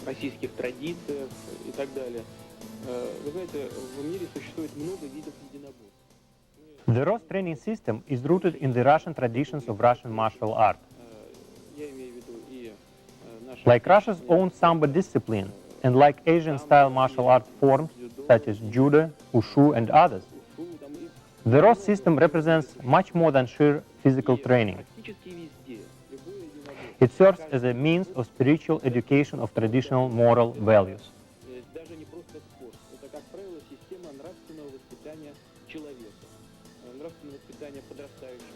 российских традициях и так далее. Вы знаете, в мире существует много видов единоборств. The ROS training system is rooted in the Russian traditions of Russian martial art. Я имею в виду и Like Russia's own Sambo discipline, and like Asian-style martial art forms such as judo, wushu, and others, the ROS system represents much more than sheer physical training. It serves as a means of spiritual education of traditional moral values. Даже не просто спорт, это, как правило, система нравственного воспитания человека, нравственного воспитания подрастающего.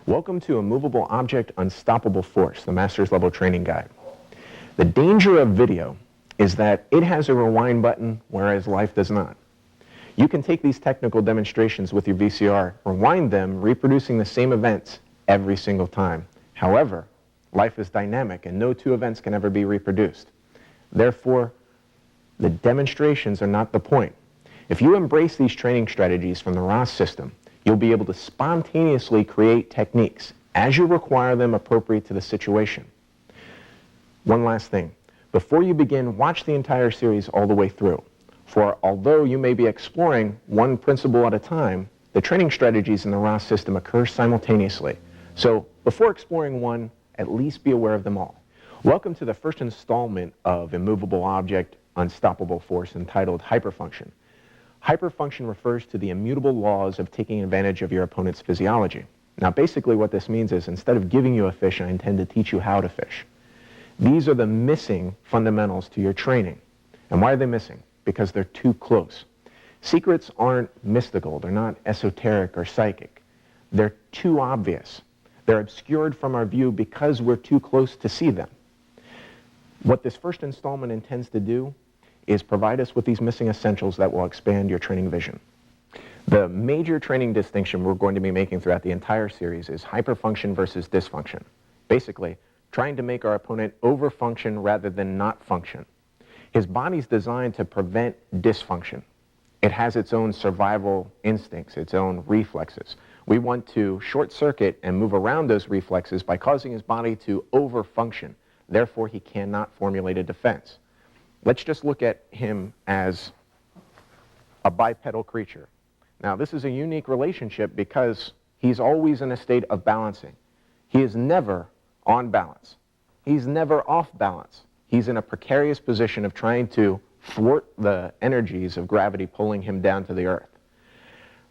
Welcome to Immovable Object, Unstoppable Force, the Master's Level Training Guide. The danger of video is that it has a rewind button, whereas life does not. You can take these technical demonstrations with your VCR, rewind them, reproducing the same events every single time. However, life is dynamic and no two events can ever be reproduced. Therefore, the demonstrations are not the point. If you embrace these training strategies from the ROS system, you'll be able to spontaneously create techniques as you require them appropriate to the situation. One last thing. Before you begin, watch the entire series all the way through. For although you may be exploring one principle at a time, the training strategies in the ROS system occur simultaneously. So before exploring one, at least be aware of them all. Welcome to the first installment of Immovable Object, Unstoppable Force, entitled Hyperfunction. Hyperfunction refers to the immutable laws of taking advantage of your opponent's physiology. Now basically what this means is instead of giving you a fish, I intend to teach you how to fish. These are the missing fundamentals to your training. And why are they missing? Because they're too close. Secrets aren't mystical, they're not esoteric or psychic. They're too obvious. They're obscured from our view because we're too close to see them. What this first installment intends to do is provide us with these missing essentials that will expand your training vision. The major training distinction we're going to be making throughout the entire series is hyperfunction versus dysfunction. Basically, trying to make our opponent overfunction rather than not function. His body's designed to prevent dysfunction. It has its own survival instincts, its own reflexes. We want to short circuit and move around those reflexes by causing his body to overfunction. Therefore, he cannot formulate a defense. Let's just look at him as a bipedal creature. Now, this is a unique relationship because he's always in a state of balancing. He is never on balance. He's never off balance. He's in a precarious position of trying to thwart the energies of gravity pulling him down to the earth.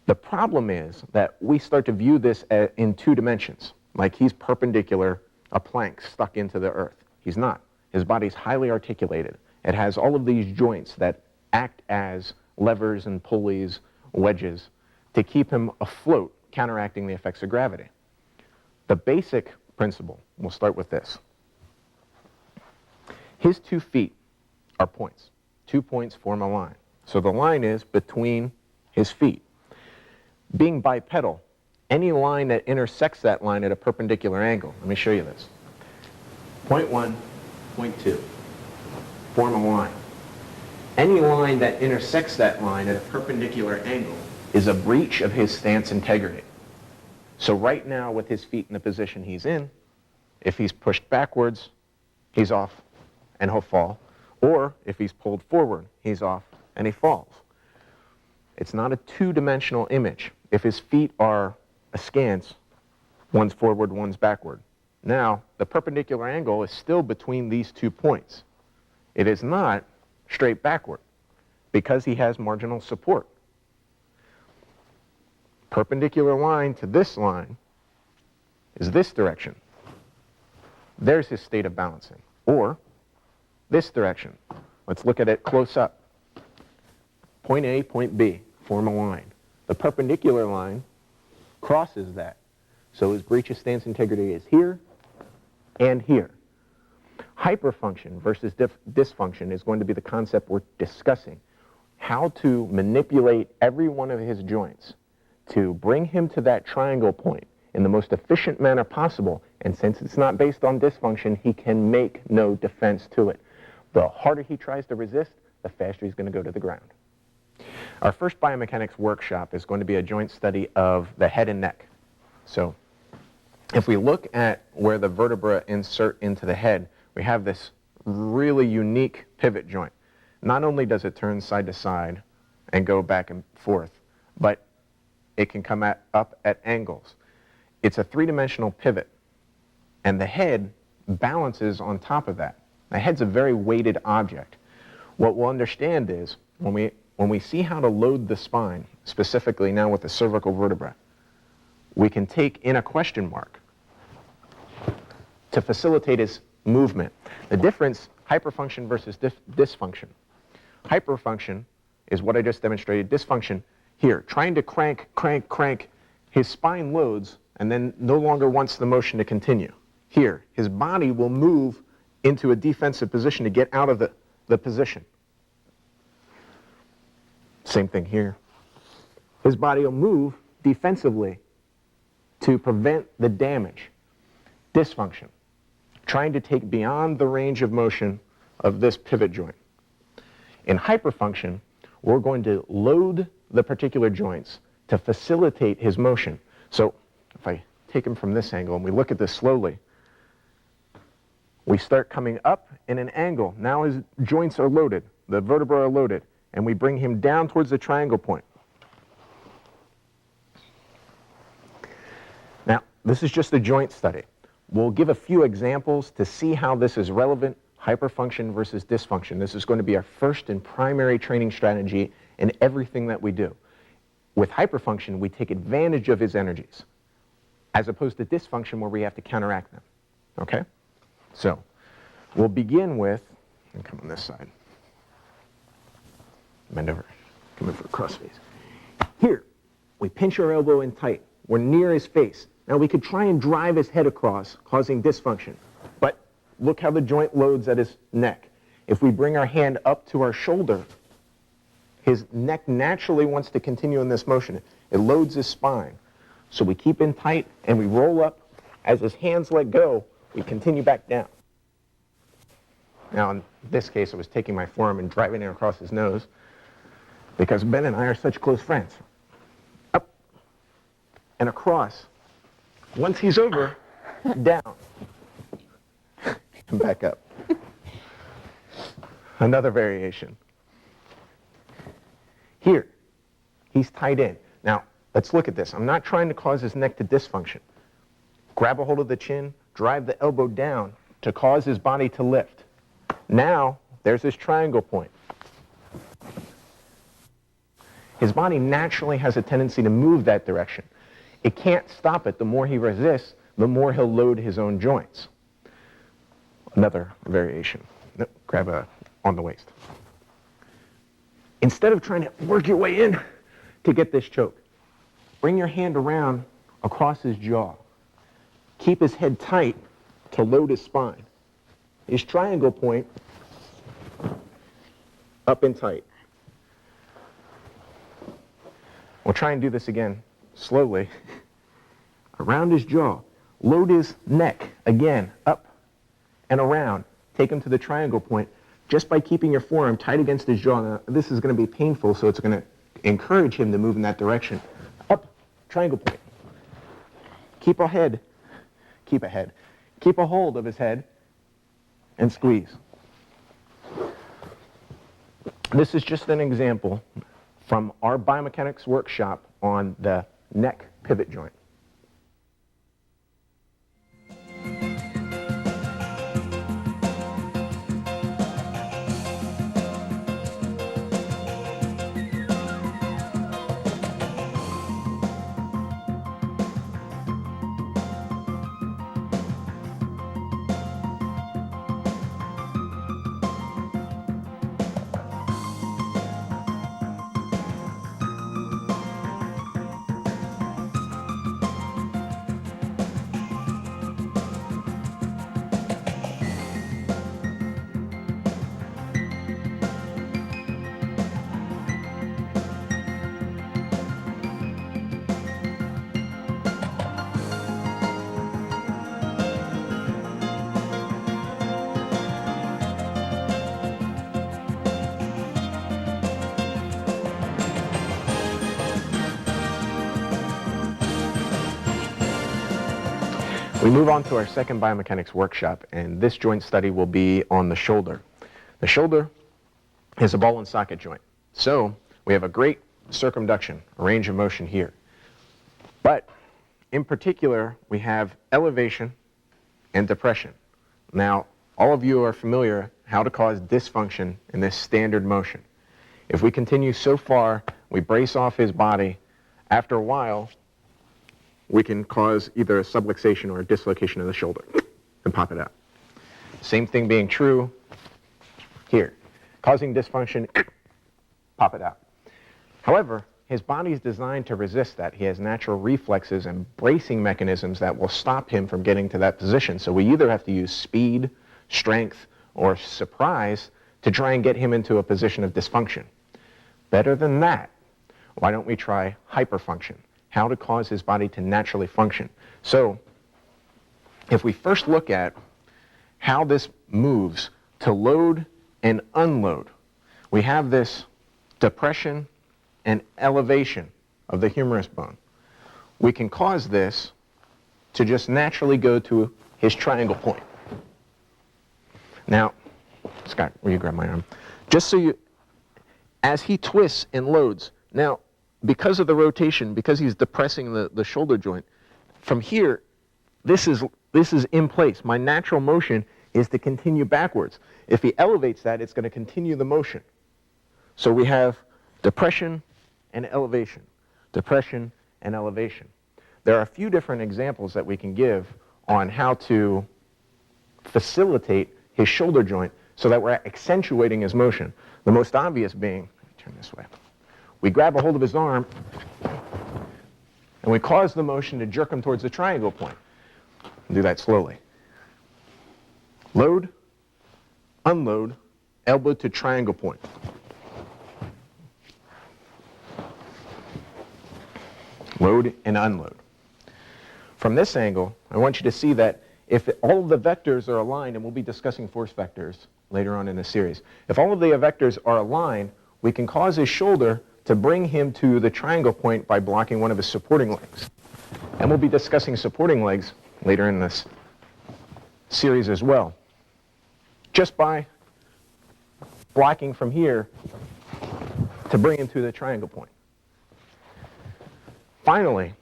The problem is that we start to view this in two dimensions, like he's perpendicular, a plank stuck into the earth. He's not. His body's highly articulated. It has all of these joints that act as levers and pulleys, wedges, to keep him afloat, counteracting the effects of gravity. The basic principle, we'll start with this. His 2 feet are points. 2 points form a line. So the line is between his feet. Being bipedal, any line that intersects that line at a perpendicular angle, let me show you this. Point 1, point 2. form a line. Any line that intersects that line at a perpendicular angle is a breach of his stance integrity. So right now, with his feet in the position he's in, if he's pushed backwards, he's off and he'll fall. Or if he's pulled forward, he's off and he falls. It's not a two-dimensional image. If his feet are askance, one's forward, one's backward. Now, the perpendicular angle is still between these 2 points. It is not straight backward because he has marginal support. Perpendicular line to this line is this direction. There's his state of balancing. Or this direction. Let's look at it close up. Point A, point B, form a line. The perpendicular line crosses that. So his breach of stance integrity is here and here. Hyperfunction versus dysfunction is going to be the concept we're discussing. How to manipulate every one of his joints to bring him to that triangle point in the most efficient manner possible. And since it's not based on dysfunction, he can make no defense to it. The harder he tries to resist, the faster he's going to go to the ground. Our first biomechanics workshop is going to be a joint study of the head and neck. So if we look at where the vertebra insert into the head, we have this really unique pivot joint. Not only does it turn side to side and go back and forth, but it can come up at angles. It's a three-dimensional pivot, and the head balances on top of that. The head's a very weighted object. What we'll understand is when we see how to load the spine, specifically now with the cervical vertebra, we can take in a question mark to facilitate his movement. The difference, hyperfunction versus dysfunction. Hyperfunction is what I just demonstrated. Dysfunction, here, trying to crank, his spine loads and then no longer wants the motion to continue. Here, his body will move into a defensive position to get out of the position. Same thing here. His body will move defensively to prevent the damage. Dysfunction, trying to take beyond the range of motion of this pivot joint. In hyperfunction, we're going to load the particular joints to facilitate his motion. So if I take him from this angle and we look at this slowly, we start coming up in an angle. Now his joints are loaded, the vertebrae are loaded, and we bring him down towards the triangle point. Now, this is just a joint study. We'll give a few examples to see how this is relevant, hyperfunction versus dysfunction. This is going to be our first and primary training strategy in everything that we do. With hyperfunction, we take advantage of his energies, as opposed to dysfunction where we have to counteract them. Okay? So, we'll begin with, and come on this side. Bend over. Come in for a cross face. Here, we pinch our elbow in tight. We're near his face. Now we could try and drive his head across, causing dysfunction. But look how the joint loads at his neck. If we bring our hand up to our shoulder, his neck naturally wants to continue in this motion. It loads his spine. So we keep in tight and we roll up. As his hands let go, we continue back down. Now in this case, I was taking my forearm and driving it across his nose because Ben and I are such close friends. Up and across. Once he's over, down, and back up. Another variation. Here, he's tied in. Now, let's look at this. I'm not trying to cause his neck to dysfunction. Grab a hold of the chin, drive the elbow down to cause his body to lift. Now, there's his triangle point. His body naturally has a tendency to move that direction. It can't stop it. The more he resists, the more he'll load his own joints. Another variation. Nope, grab on the waist. Instead of trying to work your way in to get this choke, bring your hand around across his jaw. Keep his head tight to load his spine. His triangle point, up and tight. We'll try and do this again slowly. Around his jaw. Load his neck again, up and around. Take him to the triangle point. just by keeping your forearm tight against his jaw. Now, this is going to be painful, so it's going to encourage him to move in that direction. Up, triangle point. Keep a head. Keep a head. Keep a hold of his head and squeeze. This is just an example from our biomechanics workshop on the neck pivot joint. We move on to our second biomechanics workshop, and this joint study will be on the shoulder. The shoulder is a ball and socket joint. So we have a great circumduction, a range of motion here. But in particular, we have elevation and depression. Now, all of you are familiar how to cause dysfunction in this standard motion. If we continue so far, we brace off his body. After a while, we can cause either a subluxation or a dislocation of the shoulder and pop it out. Same thing being true here. Causing dysfunction, pop it out. However, his body is designed to resist that. He has natural reflexes and bracing mechanisms that will stop him from getting to that position. So we either have to use speed, strength, or surprise to try and get him into a position of dysfunction. Better than that, why don't we try hyperfunction? How to cause his body to naturally function. So, if we first look at how this moves to load and unload, we have this depression and elevation of the humerus bone. We can cause this to just naturally go to his triangle point. Now, Scott, will you grab my arm? Just so you, as he twists and loads, now, because of the rotation, because he's depressing the shoulder joint, from here, this is in place. My natural motion is to continue backwards. If he elevates that, it's going to continue the motion. So we have depression and elevation, depression and elevation. There are a few different examples that we can give on how to facilitate his shoulder joint so that we're accentuating his motion. The most obvious being, let me turn this way. We grab a hold of his arm, and we cause the motion to jerk him towards the triangle point. Do that slowly. Load, unload, elbow to triangle point. Load and unload. From this angle, I want you to see that if all of the vectors are aligned, and we'll be discussing force vectors later on in the series, if all of the vectors are aligned, we can cause his shoulder to bring him to the triangle point by blocking one of his supporting legs. And we'll be discussing supporting legs later in this series as well. Just by blocking from here to bring him to the triangle point. Finally,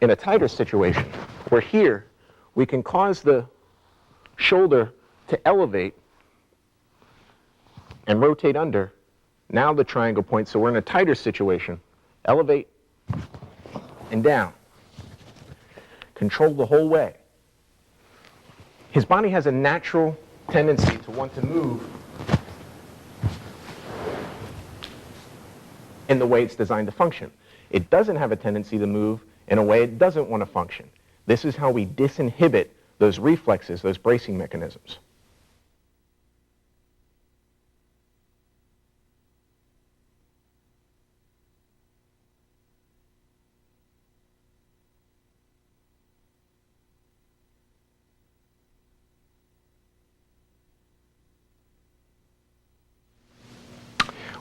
in a tighter situation, where here we can cause the shoulder to elevate and rotate under, now the triangle point, so we're in a tighter situation. Elevate and down. Control the whole way. His body has a natural tendency to want to move in the way it's designed to function. It doesn't have a tendency to move in a way it doesn't want to function. This is how we disinhibit those reflexes, those bracing mechanisms.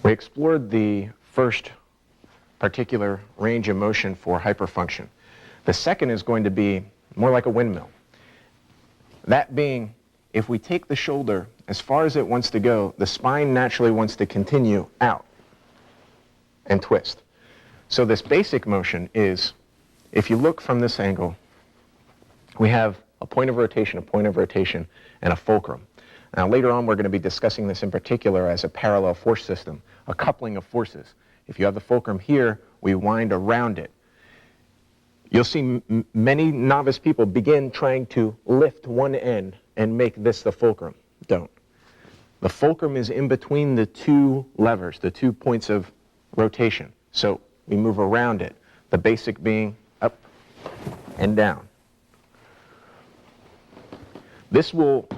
We explored the first particular range of motion for hyperfunction. The second is going to be more like a windmill. That being, if we take the shoulder as far as it wants to go, the spine naturally wants to continue out and twist. So this basic motion is, if you look from this angle, we have a point of rotation, and a fulcrum. Now later on we're going to be discussing this in particular as a parallel force system, a coupling of forces. If you have the fulcrum here, we wind around it. You'll see many novice people begin trying to lift one end and make this the fulcrum. Don't. The fulcrum is in between the two levers, the 2 points of rotation. So we move around it, the basic being up and down. This will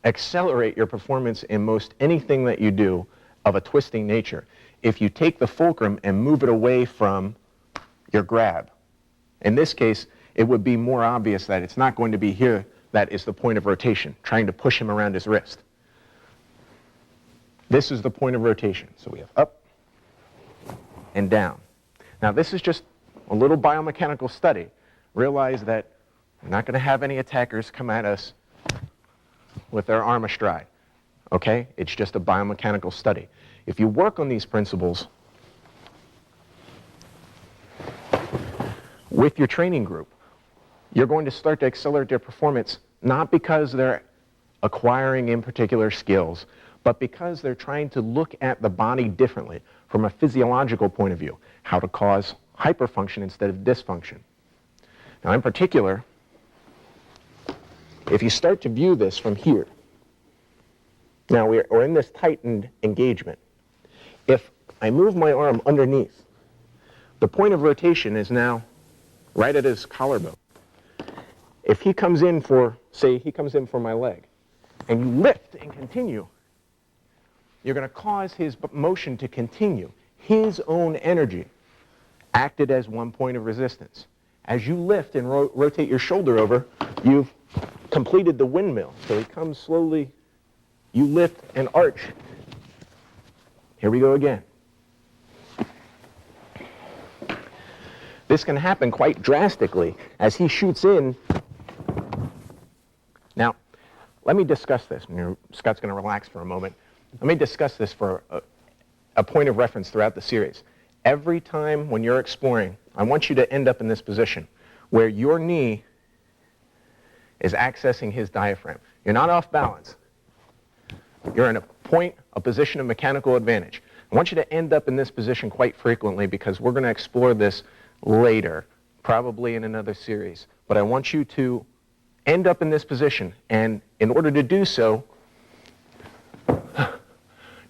accelerate your performance in most anything that you do of a twisting nature if you take the fulcrum and move it away from your grab. In this case, it would be more obvious that it's not going to be here that is the point of rotation, trying to push him around his wrist. This is the point of rotation. So we have up and down. Now this is just a little biomechanical study. Realize that we're not going to have any attackers come at us with their arm astride. Okay? It's just a biomechanical study. If you work on these principles with your training group, you're going to start to accelerate their performance, not because they're acquiring in particular skills, but because they're trying to look at the body differently from a physiological point of view, how to cause hyperfunction instead of dysfunction. Now in particular, if you start to view this from here, now we're in this tightened engagement. If I move my arm underneath, the point of rotation is now right at his collarbone. If he comes in for, say, he comes in for my leg, and you lift and continue, you're going to cause his motion to continue. His own energy acted as one point of resistance. As you lift and rotate your shoulder over, you've completed the windmill. So he comes slowly, you lift and arch. Here we go again. This can happen quite drastically as he shoots in. Now, let me discuss this. Scott's going to relax for a moment. Let me discuss this for a point of reference throughout the series. Every time when you're exploring, I want you to end up in this position where your knee is accessing his diaphragm. You're not off balance. You're in a position of mechanical advantage. I want you to end up in this position quite frequently because we're going to explore this later, probably in another series. But I want you to end up in this position, and in order to do so,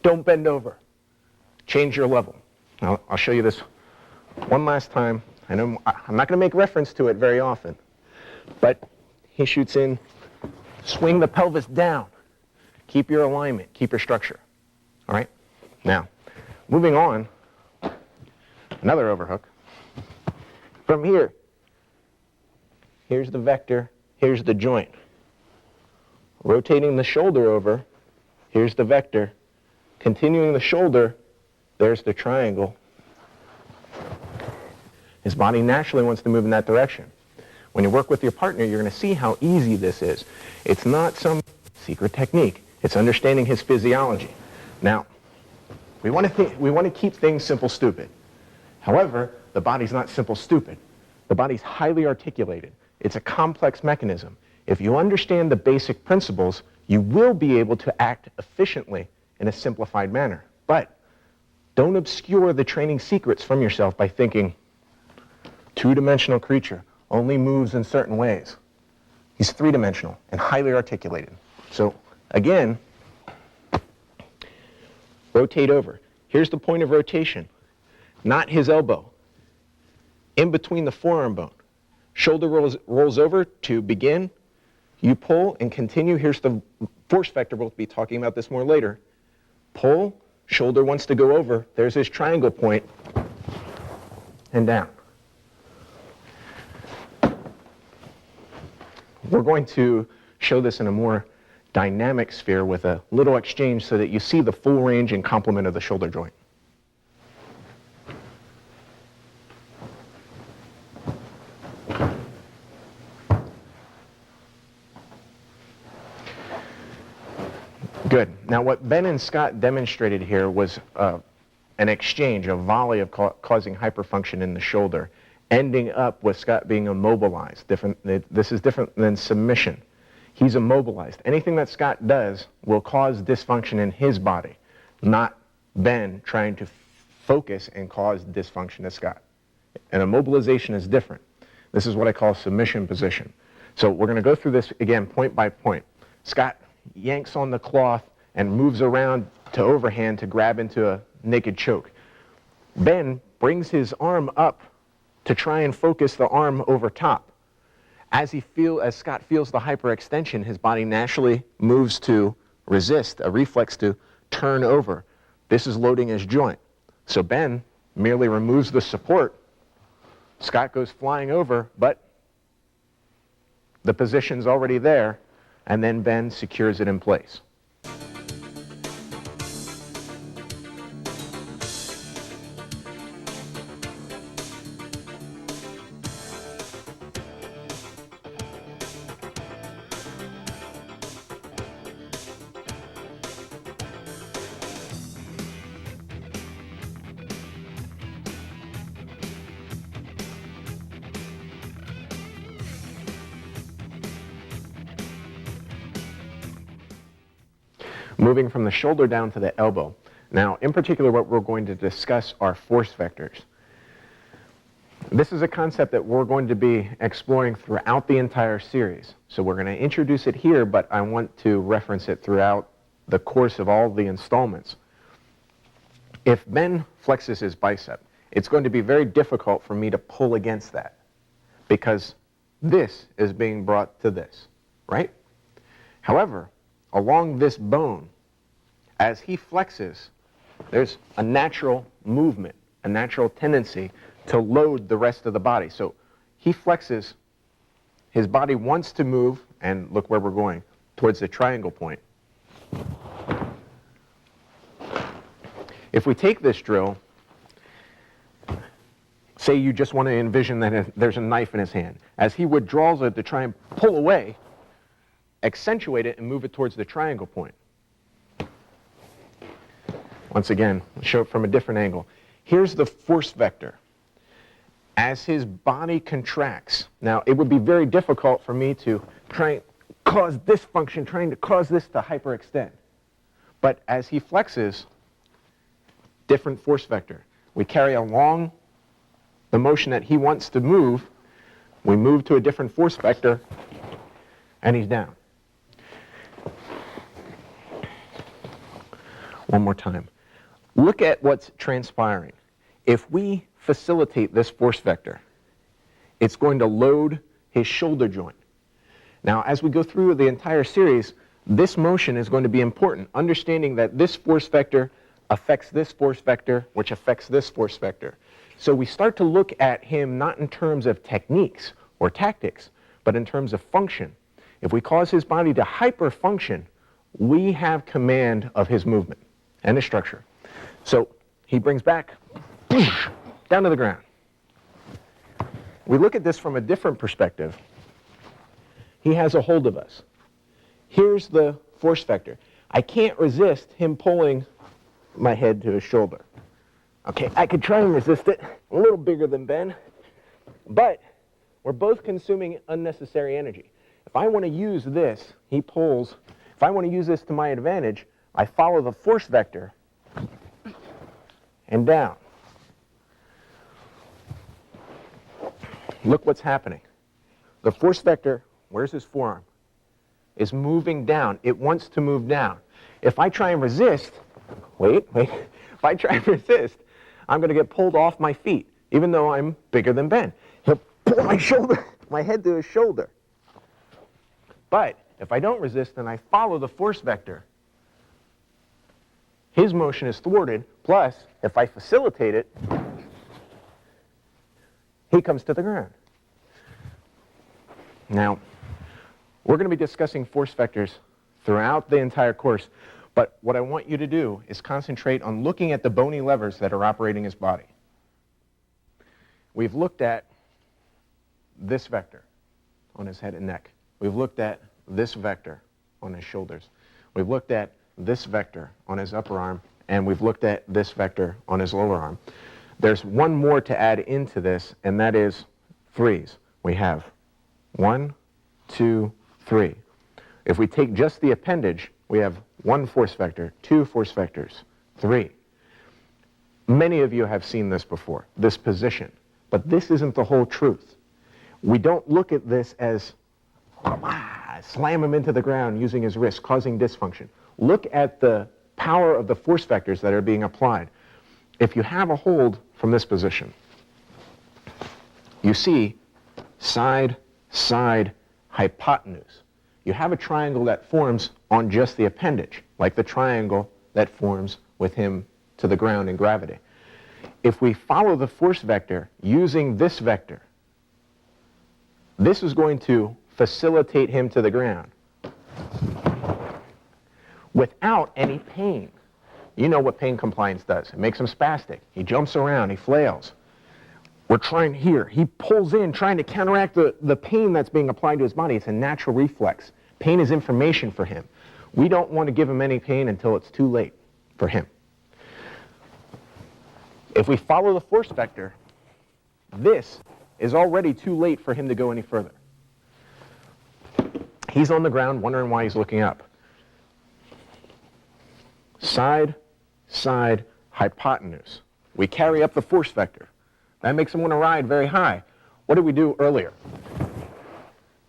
don't bend over. Change your level. Now, I'll show you this one last time. I know I'm not going to make reference to it very often, but he shoots in, swing the pelvis down. Keep your alignment, keep your structure. All right? Now, moving on, another overhook. From here, here's the vector, here's the joint. Rotating the shoulder over, here's the vector. Continuing the shoulder, there's the triangle. His body naturally wants to move in that direction. When you work with your partner, you're going to see how easy this is. It's not some secret technique. It's understanding his physiology. Now, we want to keep things simple, stupid. However, the body's not simple, stupid. The body's highly articulated. It's a complex mechanism. If you understand the basic principles, you will be able to act efficiently in a simplified manner. But don't obscure the training secrets from yourself by thinking, two-dimensional creature, only moves in certain ways. He's three-dimensional and highly articulated. So, again, rotate over. Here's the point of rotation, not his elbow. In between the forearm bone. Shoulder rolls over to begin. You pull and continue. Here's the force vector. We'll be talking about this more later. Pull, shoulder wants to go over. There's his triangle point, and down. We're going to show this in a more dynamic sphere with a little exchange so that you see the full range and complement of the shoulder joint. Good. Now what Ben and Scott demonstrated here was an exchange, a volley of causing hyperfunction in the shoulder, ending up with Scott being immobilized. This is different than submission. He's immobilized. Anything that Scott does will cause dysfunction in his body, not Ben trying to focus and cause dysfunction to Scott. And immobilization is different. This is what I call submission position. So we're going to go through this again point by point. Scott yanks on the cloth and moves around to overhand to grab into a naked choke. Ben brings his arm up to try and focus the arm over top. As Scott feels the hyperextension, his body naturally moves to resist, a reflex to turn over. This is loading his joint. So Ben merely removes the support. Scott goes flying over, but the position's already there, and then Ben secures it in place. Moving from the shoulder down to the elbow. Now, in particular, what we're going to discuss are force vectors. This is a concept that we're going to be exploring throughout the entire series. So we're going to introduce it here, but I want to reference it throughout the course of all the installments. If Ben flexes his bicep, it's going to be very difficult for me to pull against that because this is being brought to this, right? However, along this bone, as he flexes, there's a natural movement, a natural tendency to load the rest of the body. So he flexes, his body wants to move, and look where we're going, towards the triangle point. If we take this drill, say you just want to envision that there's a knife in his hand. As he withdraws it to try and pull away, accentuate it and move it towards the triangle point. Once again, show it from a different angle. Here's the force vector. As his body contracts, now it would be very difficult for me to try and cause this function, trying to cause this to hyperextend. But as he flexes, different force vector. We carry along the motion that he wants to move, we move to a different force vector, and he's down. One more time. Look at what's transpiring. If we facilitate this force vector, it's going to load his shoulder joint. Now, as we go through the entire series, this motion is going to be important, understanding that this force vector affects this force vector, which affects this force vector. So we start to look at him not in terms of techniques or tactics, but in terms of function. If we cause his body to hyperfunction, we have command of his movement and his structure. So he brings back, down to the ground. We look at this from a different perspective. He has a hold of us. Here's the force vector. I can't resist him pulling my head to his shoulder. Okay, I could try and resist it, a little bigger than Ben, but we're both consuming unnecessary energy. If I want to use this, he pulls. If I want to use this to my advantage, I follow the force vector and down. Look what's happening. The force vector, where's his forearm, is moving down. It wants to move down. If I try and resist, if I try and resist, I'm going to get pulled off my feet, even though I'm bigger than Ben. He'll pull my head to his shoulder. But if I don't resist and I follow the force vector, his motion is thwarted, plus, if I facilitate it, he comes to the ground. Now, we're going to be discussing force vectors throughout the entire course. But what I want you to do is concentrate on looking at the bony levers that are operating his body. We've looked at this vector on his head and neck. We've looked at this vector on his shoulders. We've looked at this vector on his upper arm, and we've looked at this vector on his lower arm. There's one more to add into this, and that is threes. We have 1, 2, 3. If we take just the appendage, we have 1 force vector, 2 force vectors, 3. Many of you have seen this before, this position, but this isn't the whole truth. We don't look at this as slam him into the ground using his wrist, causing dysfunction. Look at the power of the force vectors that are being applied. If you have a hold from this position, you see side, side, hypotenuse. You have a triangle that forms on just the appendage, like the triangle that forms with him to the ground in gravity. If we follow the force vector using this vector, this is going to facilitate him to the ground without any pain. You know what pain compliance does. It makes him spastic. He jumps around, he flails. We're trying here. He pulls in, trying to counteract the pain that's being applied to his body. It's a natural reflex. Pain is information for him. We don't want to give him any pain until it's too late for him. If we follow the force vector, this is already too late for him to go any further. He's on the ground wondering why he's looking up. Side, side, hypotenuse. We carry up the force vector. That makes him want to ride very high. What did we do earlier?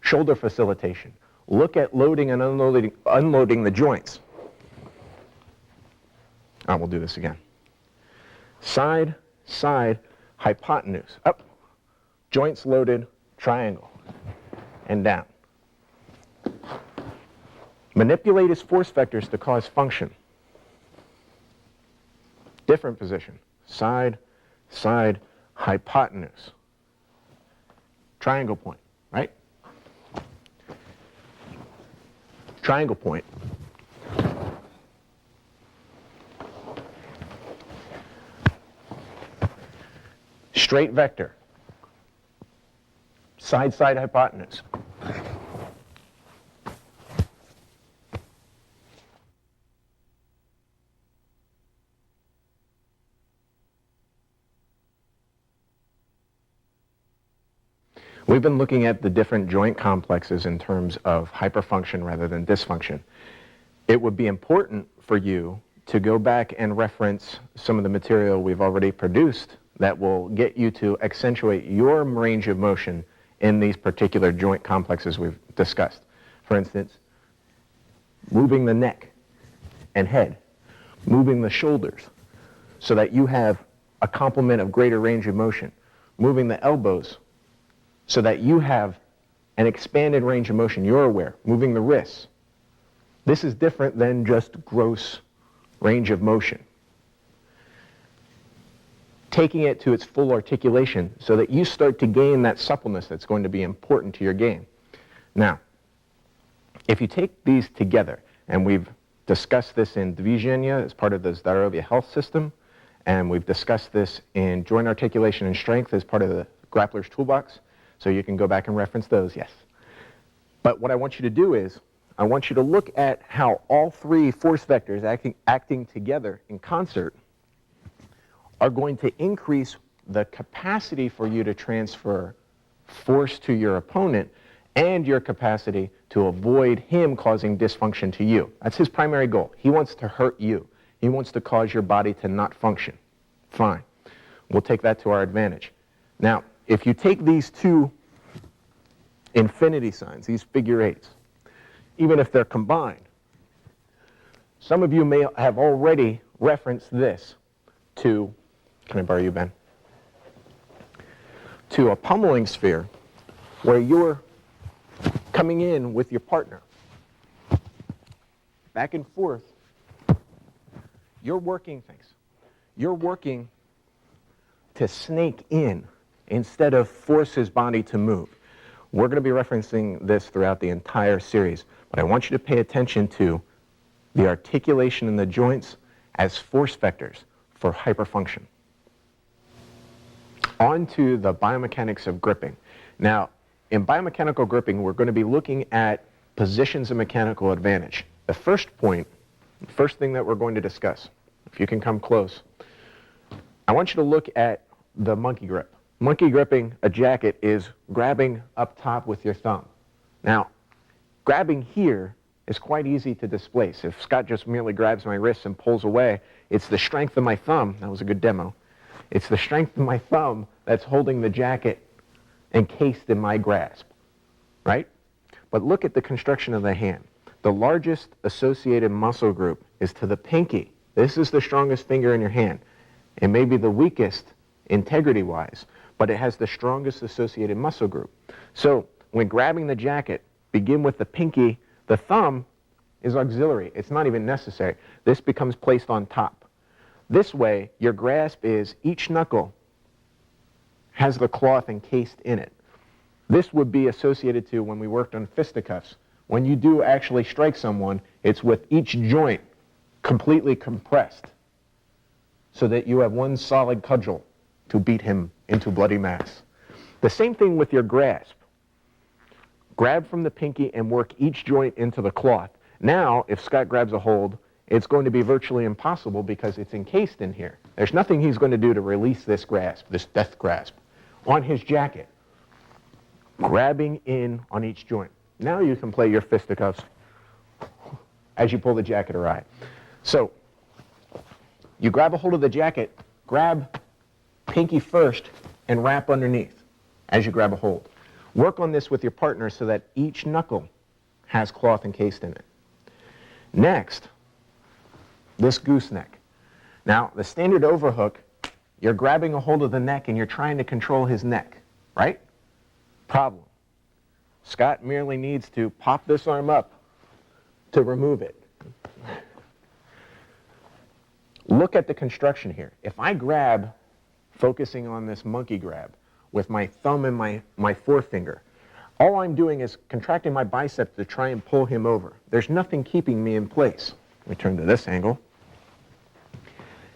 Shoulder facilitation. Look at loading and unloading the joints. We'll do this again. Side, side, hypotenuse. Up. Joints loaded, triangle. And down. Manipulate his force vectors to cause function. Different position. Side, side, hypotenuse. Triangle point, right? Triangle point. Straight vector. Side, side, hypotenuse. We've been looking at the different joint complexes in terms of hyperfunction rather than dysfunction. It would be important for you to go back and reference some of the material we've already produced that will get you to accentuate your range of motion in these particular joint complexes we've discussed. For instance, moving the neck and head, moving the shoulders so that you have a complement of greater range of motion, moving the elbows so that you have an expanded range of motion. You're aware, moving the wrists. This is different than just gross range of motion. Taking it to its full articulation so that you start to gain that suppleness that's going to be important to your game. Now, if you take these together, and we've discussed this in Dvizhenia as part of the Zdarovia health system, and we've discussed this in joint articulation and strength as part of the grappler's toolbox, so you can go back and reference those, yes. But what I want you to do is, I want you to look at how all three force vectors acting together in concert are going to increase the capacity for you to transfer force to your opponent and your capacity to avoid him causing dysfunction to you. That's his primary goal. He wants to hurt you. He wants to cause your body to not function. Fine. We'll take that to our advantage. Now, if you take these two infinity signs, these figure eights, even if they're combined, some of you may have already referenced this to, can I borrow you, Ben? To a pummeling sphere where you're coming in with your partner, back and forth. You're working things. You're working to snake in instead of force his body to move. We're going to be referencing this throughout the entire series, but I want you to pay attention to the articulation in the joints as force vectors for hyperfunction. On to the biomechanics of gripping. Now, in biomechanical gripping, we're going to be looking at positions of mechanical advantage. The first point, the first thing that we're going to discuss, if you can come close, I want you to look at the monkey grip. Monkey gripping a jacket is grabbing up top with your thumb. Now, grabbing here is quite easy to displace. If Scott just merely grabs my wrist and pulls away, it's the strength of my thumb. That was a good demo. It's the strength of my thumb that's holding the jacket encased in my grasp, right? But look at the construction of the hand. The largest associated muscle group is to the pinky. This is the strongest finger in your hand. It may be the weakest integrity-wise, but it has the strongest associated muscle group. So when grabbing the jacket, begin with the pinky. The thumb is auxiliary. It's not even necessary. This becomes placed on top. This way, your grasp is each knuckle has the cloth encased in it. This would be associated to when we worked on fisticuffs. When you do actually strike someone, it's with each joint completely compressed so that you have one solid cudgel to beat him into bloody mass. The same thing with your grasp. Grab from the pinky and work each joint into the cloth. Now, if Scott grabs a hold, it's going to be virtually impossible because it's encased in here. There's nothing he's going to do to release this grasp, this death grasp, on his jacket. Grabbing in on each joint. Now you can play your fisticuffs as you pull the jacket awry. So, you grab a hold of the jacket, grab pinky first, and wrap underneath as you grab a hold. Work on this with your partner so that each knuckle has cloth encased in it. Next, this gooseneck. Now, the standard overhook, you're grabbing a hold of the neck and you're trying to control his neck, right? Problem. Scott merely needs to pop this arm up to remove it. Look at the construction here. If I grab, focusing on this monkey grab, with my thumb and my forefinger, all I'm doing is contracting my bicep to try and pull him over. There's nothing keeping me in place. Let me turn to this angle.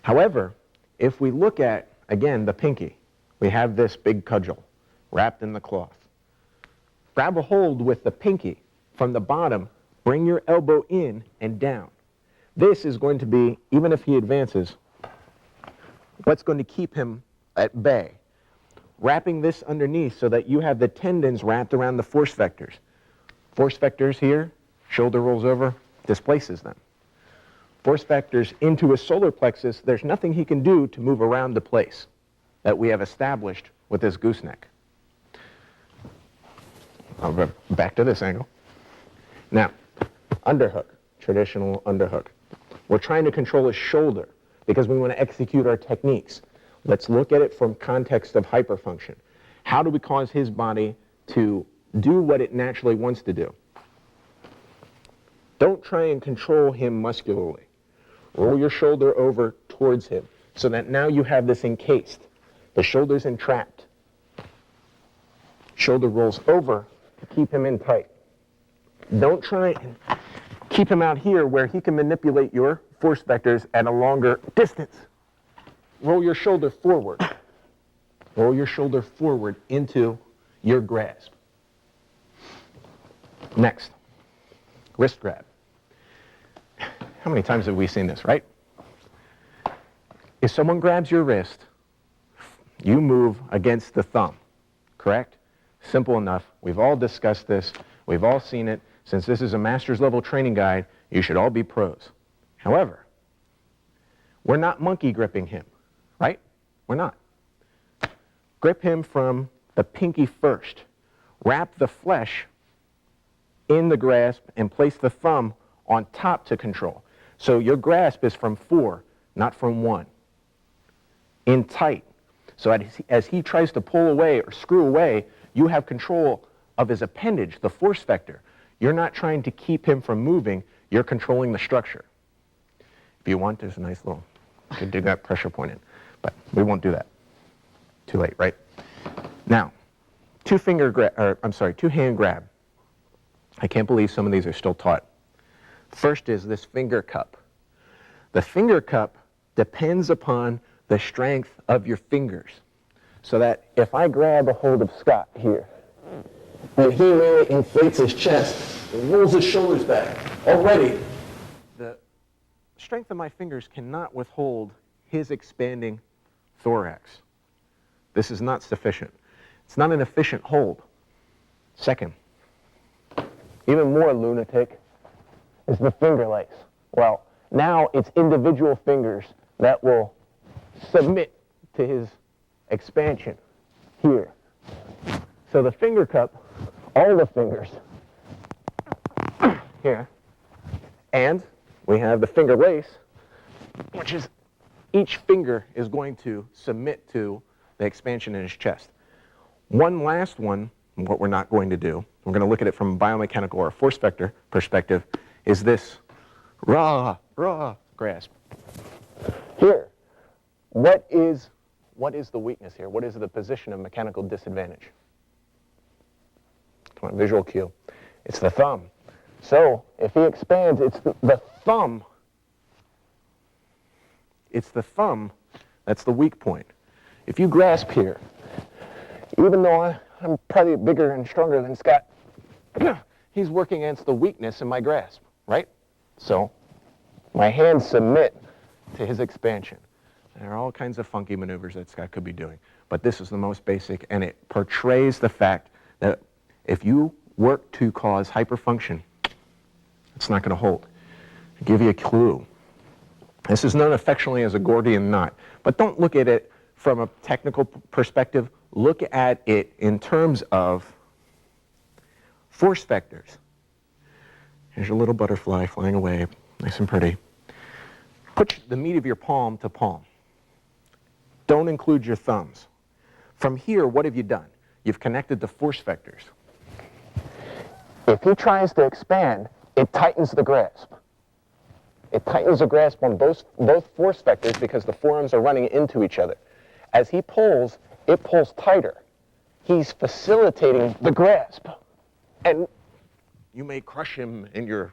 However, if we look at, again, the pinky, we have this big cudgel wrapped in the cloth. Grab a hold with the pinky from the bottom, bring your elbow in and down. This is going to be, even if he advances, what's going to keep him at bay. Wrapping this underneath so that you have the tendons wrapped around the force vectors. Force vectors here, shoulder rolls over, displaces them. Force vectors into his solar plexus, there's nothing he can do to move around the place that we have established with this gooseneck. I'll go back to this angle. Now, underhook, traditional underhook. We're trying to control his shoulder because we want to execute our techniques. Let's look at it from context of hyperfunction. How do we cause his body to do what it naturally wants to do? Don't try and control him muscularly. Roll your shoulder over towards him so that now you have this encased. The shoulder's entrapped. Shoulder rolls over to keep him in tight. Don't try and keep him out here where he can manipulate your force vectors at a longer distance. Roll your shoulder forward. Roll your shoulder forward into your grasp. Next, wrist grab. How many times have we seen this, right? If someone grabs your wrist, you move against the thumb, correct? Simple enough. We've all discussed this. We've all seen it. Since this is a master's level training guide, you should all be pros. However, we're not monkey gripping him, right? We're not. Grip him from the pinky first. Wrap the flesh in the grasp and place the thumb on top to control. So your grasp is from 4, not from 1. In tight. So as he tries to pull away or screw away, you have control of his appendage, the force vector. You're not trying to keep him from moving, you're controlling the structure. If you want, there's a nice little, you can dig that pressure point in. But we won't do that. Too late, right? Now, two-hand grab. I can't believe some of these are still taught. First is this finger cup. The finger cup depends upon the strength of your fingers. So that if I grab a hold of Scott here, and he really inflates his chest and rolls his shoulders back, already the strength of my fingers cannot withhold his expanding thorax. This is not sufficient. It's not an efficient hold. Second, even more lunatic is the finger lace. Well, now it's individual fingers that will submit to his expansion here. So the finger cup, all the fingers here, and we have the finger lace, which is each finger is going to submit to the expansion in his chest. One last one, what we're not going to do, we're going to look at it from a biomechanical or a force vector perspective, is this raw grasp. Here, what is the weakness here? What is the position of mechanical disadvantage? Come on, visual cue. It's the thumb. So if he expands, it's the thumb. It's the thumb that's the weak point. If you grasp here, even though I'm probably bigger and stronger than Scott, he's working against the weakness in my grasp, right? So my hands submit to his expansion. There are all kinds of funky maneuvers that Scott could be doing, but this is the most basic, and it portrays the fact that if you work to cause hyperfunction, it's not going to hold. I'll give you a clue. This is known affectionately as a Gordian knot, but don't look at it from a technical perspective. Look at it in terms of force vectors. Here's your little butterfly flying away, nice and pretty. Put the meat of your palm to palm. Don't include your thumbs. From here, what have you done? You've connected the force vectors. If he tries to expand, it tightens the grasp. It tightens the grasp on both force vectors because the forearms are running into each other. As he pulls, it pulls tighter. He's facilitating the grasp. And you may crush him in your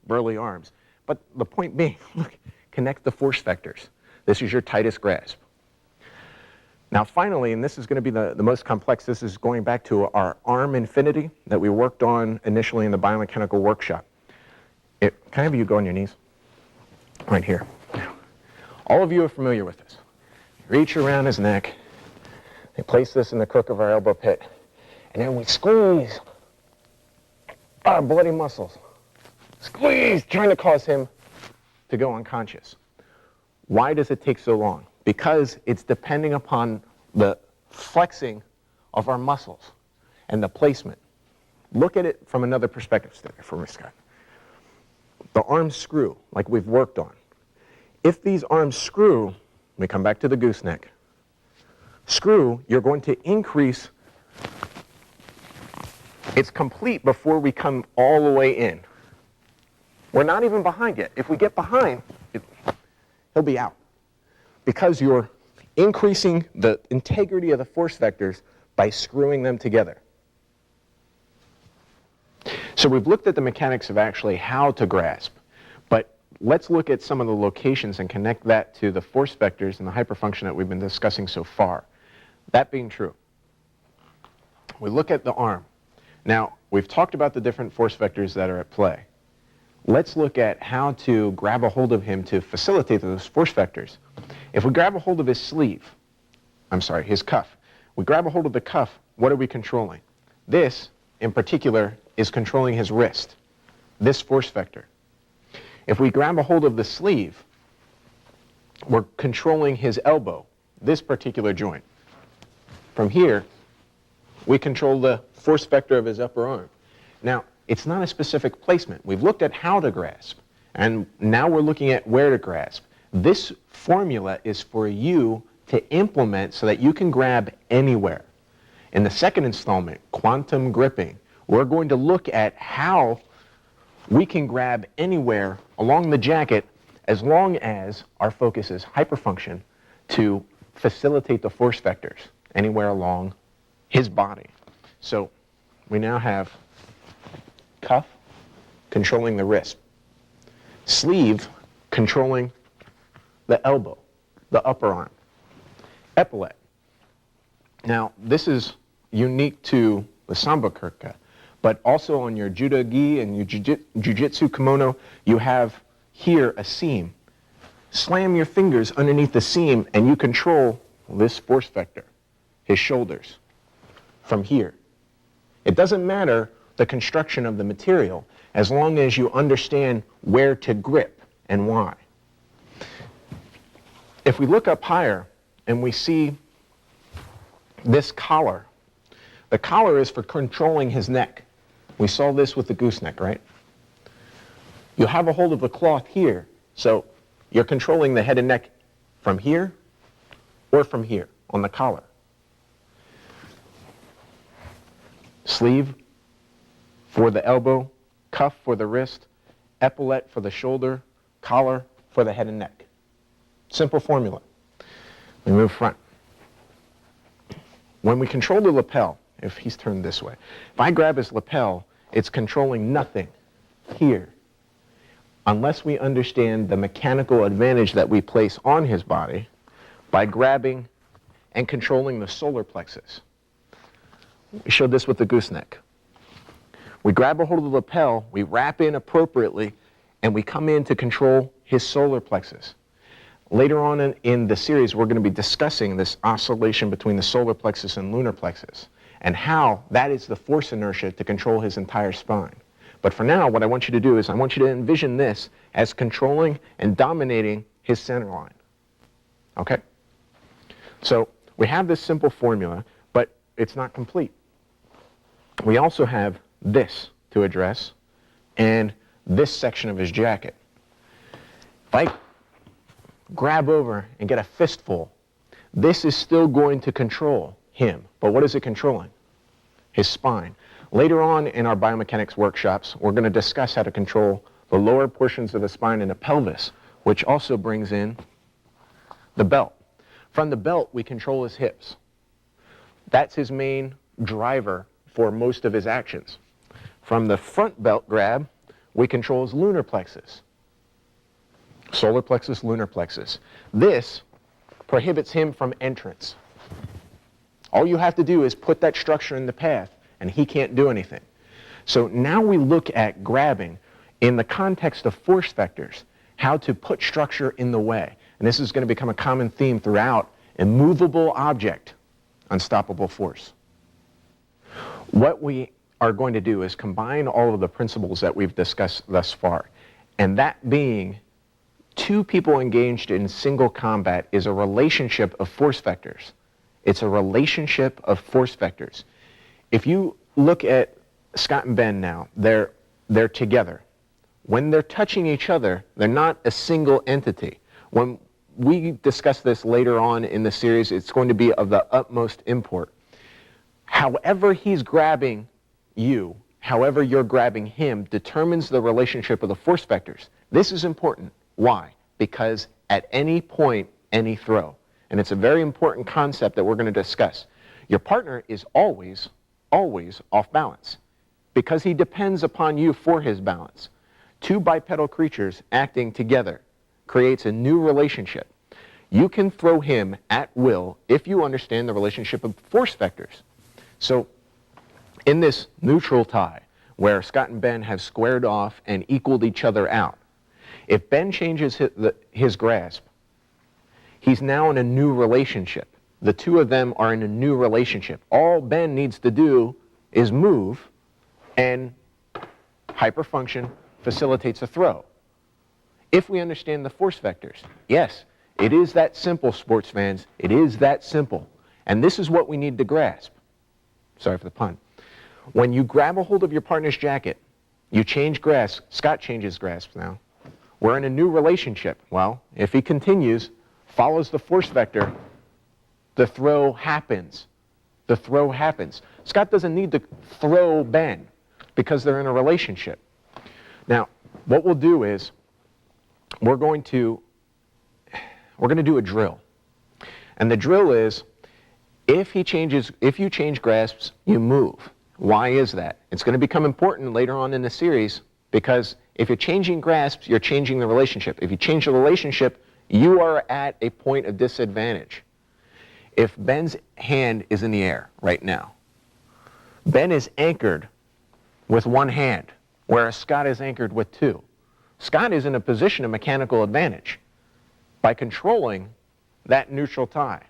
burly arms. But the point being, look, connect the force vectors. This is your tightest grasp. Now finally, and this is going to be the most complex, this is going back to our arm infinity that we worked on initially in the biomechanical workshop. Can I have you go on your knees? Right here. All of you are familiar with this. Reach around his neck. They place this in the crook of our elbow pit. And then we squeeze our bloody muscles. Squeeze, trying to cause him to go unconscious. Why does it take so long? Because it's depending upon the flexing of our muscles and the placement. Look at it from another perspective. Stay there for a second. The arms screw, like we've worked on. If these arms screw, we come back to the gooseneck. Screw, you're going to increase. It's complete before we come all the way in. We're not even behind yet. If we get behind, he'll be out. Because you're increasing the integrity of the force vectors by screwing them together. So we've looked at the mechanics of actually how to grasp, but let's look at some of the locations and connect that to the force vectors and the hyperfunction that we've been discussing so far. That being true, we look at the arm. Now, we've talked about the different force vectors that are at play. Let's look at how to grab a hold of him to facilitate those force vectors. If we grab a hold of his sleeve, his cuff, we grab a hold of the cuff, what are we controlling? This, in particular, is controlling his wrist, this force vector. If we grab a hold of the sleeve, we're controlling his elbow, this particular joint. From here, we control the force vector of his upper arm. Now, it's not a specific placement. We've looked at how to grasp, and now we're looking at where to grasp. This formula is for you to implement so that you can grab anywhere. In the second installment, quantum gripping, we're going to look at how we can grab anywhere along the jacket as long as our focus is hyperfunction to facilitate the force vectors anywhere along his body. So we now have cuff controlling the wrist, sleeve controlling the elbow, the upper arm, epaulette. Now, this is unique to the Samba Circa, but also on your judo gi and your jiu-jitsu kimono, you have here a seam. Slam your fingers underneath the seam and you control this force vector, his shoulders, from here. It doesn't matter the construction of the material as long as you understand where to grip and why. If we look up higher and we see this collar, the collar is for controlling his neck. We saw this with the gooseneck, right? You have a hold of the cloth here, so you're controlling the head and neck from here or from here on the collar. Sleeve for the elbow, cuff for the wrist, epaulette for the shoulder, collar for the head and neck. Simple formula. We move front. When we control the lapel, if he's turned this way, if I grab his lapel, it's controlling nothing here, unless we understand the mechanical advantage that we place on his body by grabbing and controlling the solar plexus. We showed this with the gooseneck. We grab a hold of the lapel, we wrap in appropriately, and we come in to control his solar plexus. Later on in the series, we're going to be discussing this oscillation between the solar plexus and lunar plexus, and how that is the force inertia to control his entire spine. But for now, what I want you to do is I want you to envision this as controlling and dominating his center line. Okay? So we have this simple formula, but it's not complete. We also have this to address and this section of his jacket. If I grab over and get a fistful, this is still going to control him. But what is it controlling? His spine. Later on in our biomechanics workshops, we're going to discuss how to control the lower portions of the spine and the pelvis, which also brings in the belt. From the belt, we control his hips. That's his main driver for most of his actions. From the front belt grab, we control his lunar plexus. Solar plexus, lunar plexus. This prohibits him from entrance. All you have to do is put that structure in the path, and he can't do anything. So now we look at grabbing in the context of force vectors, how to put structure in the way. And this is going to become a common theme throughout immovable object, unstoppable force. What we are going to do is combine all of the principles that we've discussed thus far, and that being two people engaged in single combat is a relationship of force vectors. It's a relationship of force vectors. If you look at Scott and Ben now, they're together. When they're touching each other, they're not a single entity. When we discuss this later on in the series, it's going to be of the utmost import. However he's grabbing you, however you're grabbing him, determines the relationship of the force vectors. This is important. Why? Because at any point, any throw. And it's a very important concept that we're going to discuss. Your partner is always off balance because he depends upon you for his balance. Two bipedal creatures acting together creates a new relationship. You can throw him at will if you understand the relationship of force vectors. So in this neutral tie where Scott and Ben have squared off and equaled each other out, if Ben changes his grasp, he's now in a new relationship. The two of them are in a new relationship. All Ben needs to do is move, and hyperfunction facilitates a throw. If we understand the force vectors, yes, it is that simple, sports fans. It is that simple. And this is what we need to grasp. Sorry for the pun. When you grab a hold of your partner's jacket, you change grasp. Scott changes grasp now. We're in a new relationship. Well, if he continues, follows the force vector, the throw happens. The throw happens. Scott doesn't need to throw Ben because they're in a relationship. Now, what we'll do is we're going to do a drill. And the drill is if you change grasps, you move. Why is that? It's going to become important later on in the series, because if you're changing grasps, you're changing the relationship. If you change the relationship, you are at a point of disadvantage. If Ben's hand is in the air right now, Ben is anchored with one hand, whereas Scott is anchored with two. Scott is in a position of mechanical advantage by controlling that neutral tie.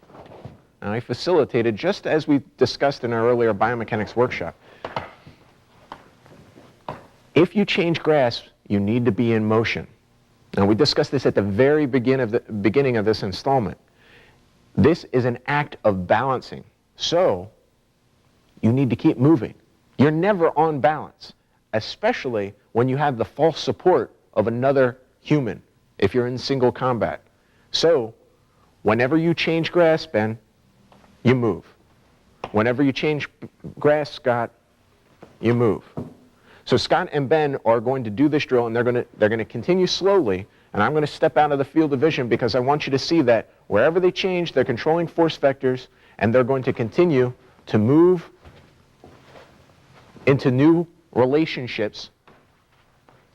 Now, I facilitated, just as we discussed in our earlier biomechanics workshop. If you change grasp, you need to be in motion. Now, we discussed this at the very beginning of this installment. This is an act of balancing, so you need to keep moving. You're never on balance, especially when you have the false support of another human if you're in single combat. So, whenever you change grasp, Ben, you move. Whenever you change grasp, Scott, you move. So Scott and Ben are going to do this drill, and they're going to continue slowly, and I'm going to step out of the field of vision because I want you to see that wherever they change, they're controlling force vectors, and they're going to continue to move into new relationships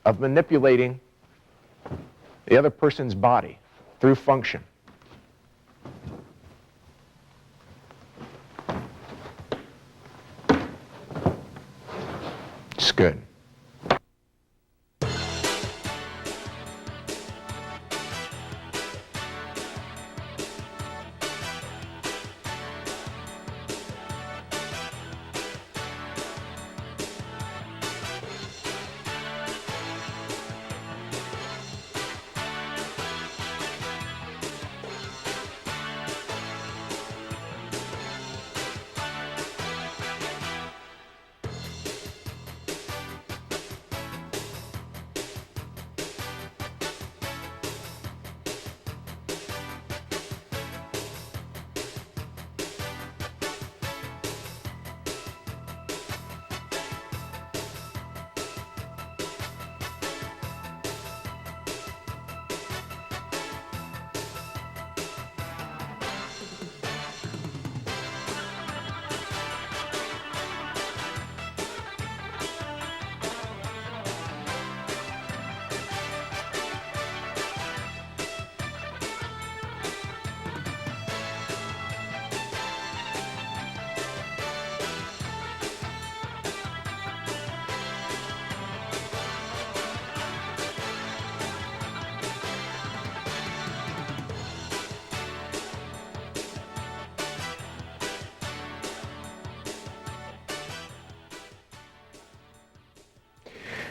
of manipulating the other person's body through function. It's good.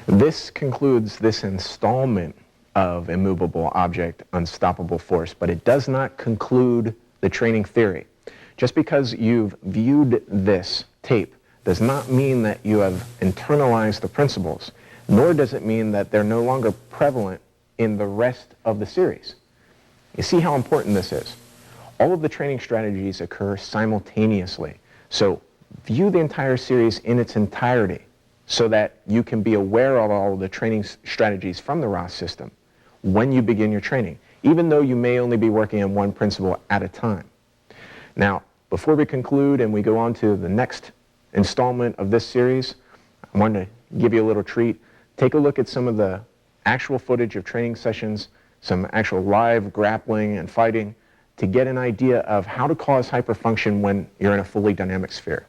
This concludes this installment of Immovable Object, Unstoppable Force, but it does not conclude the training theory. Just because you've viewed this tape does not mean that you have internalized the principles, nor does it mean that they're no longer prevalent in the rest of the series. You see how important this is? All of the training strategies occur simultaneously, so view the entire series in its entirety so that you can be aware of all of the training strategies from the ROS system when you begin your training, even though you may only be working on one principle at a time. Now, before we conclude and we go on to the next installment of this series, I wanted to give you a little treat. Take a look at some of the actual footage of training sessions, some actual live grappling and fighting, to get an idea of how to cause hyperfunction when you're in a fully dynamic sphere.